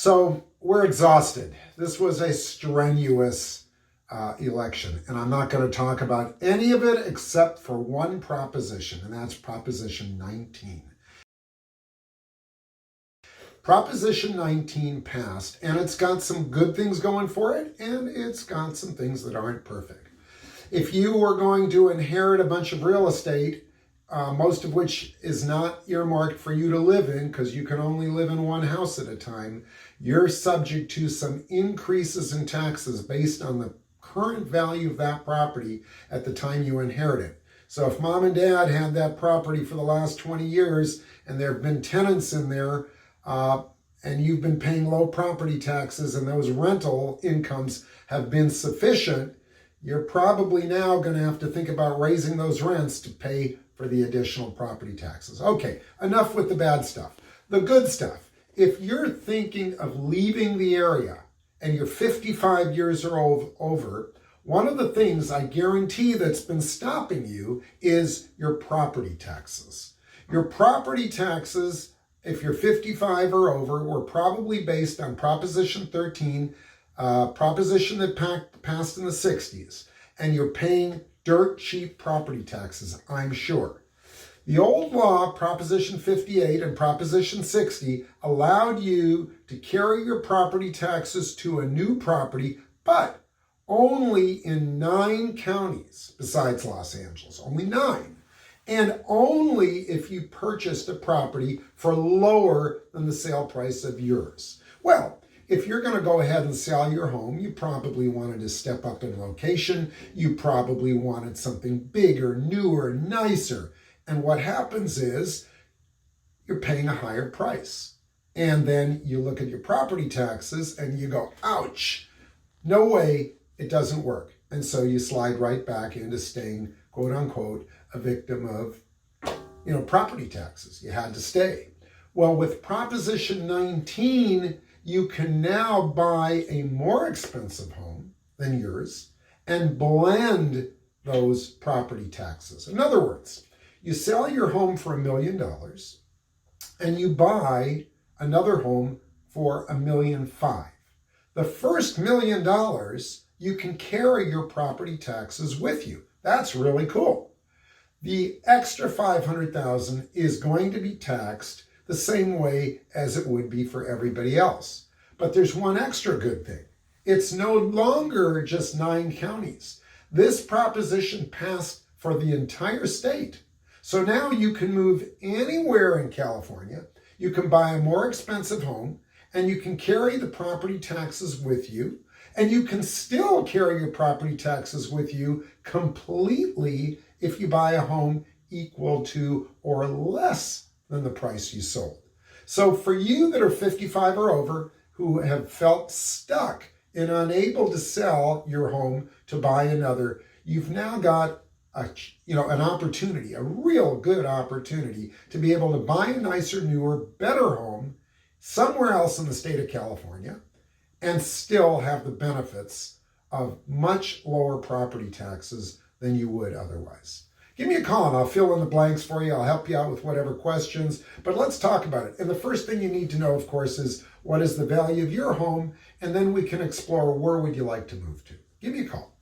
So we're exhausted. This was a strenuous election, and I'm not going to talk about any of it except for one proposition, and that's Proposition 19. Proposition 19 passed, and it's got some good things going for it, and it's got some things that aren't perfect. If you were going to inherit a bunch of real estate, most of which is not earmarked for you to live in because you can only live in one house at a time, you're subject to some increases in taxes based on the current value of that property at the time you inherit it. So if mom and dad had that property for the last 20 years and there have been tenants in there and you've been paying low property taxes and those rental incomes have been sufficient, you're probably now going to have to think about raising those rents to pay for the additional property taxes. Okay, enough with the bad stuff. The good stuff. If you're thinking of leaving the area and you're 55 years or over, one of the things I guarantee that's been stopping you is your property taxes. Your property taxes, if you're 55 or over, were probably based on Proposition 13, proposition that passed in the 60s, and you're paying dirt cheap property taxes, I'm sure. The old law, Proposition 58 and Proposition 60, allowed you to carry your property taxes to a new property, but only in 9 counties besides Los Angeles, only 9. And only if you purchased a property for lower than the sale price of yours. Well, if you're going to go ahead and sell your home, you probably wanted to step up in location. You probably wanted something bigger, newer, nicer. And what happens is you're paying a higher price. And then you look at your property taxes and you go, ouch, no way, it doesn't work. And so you slide right back into staying, quote unquote, a victim of, property taxes. You had to stay. Well, with Proposition 19, you can now buy a more expensive home than yours and blend those property taxes. In other words, you sell your home for $1 million and you buy another home for $1.5 million. The first $1 million, you can carry your property taxes with you. That's really cool. The extra $500,000 is going to be taxed the same way as it would be for everybody else. But there's one extra good thing. It's no longer just 9 counties. This proposition passed for the entire state. So now you can move anywhere in California, you can buy a more expensive home, and you can carry the property taxes with you, and you can still carry your property taxes with you completely if you buy a home equal to or less than the price you sold. So for you that are 55 or over, who have felt stuck and unable to sell your home to buy another, you've now got an opportunity, a real good opportunity to be able to buy a nicer, newer, better home somewhere else in the state of California and still have the benefits of much lower property taxes than you would otherwise. Give me a call and I'll fill in the blanks for you. I'll help you out with whatever questions, but let's talk about it. And the first thing you need to know, of course, is what is the value of your home? And then we can explore where would you like to move to. Give me a call.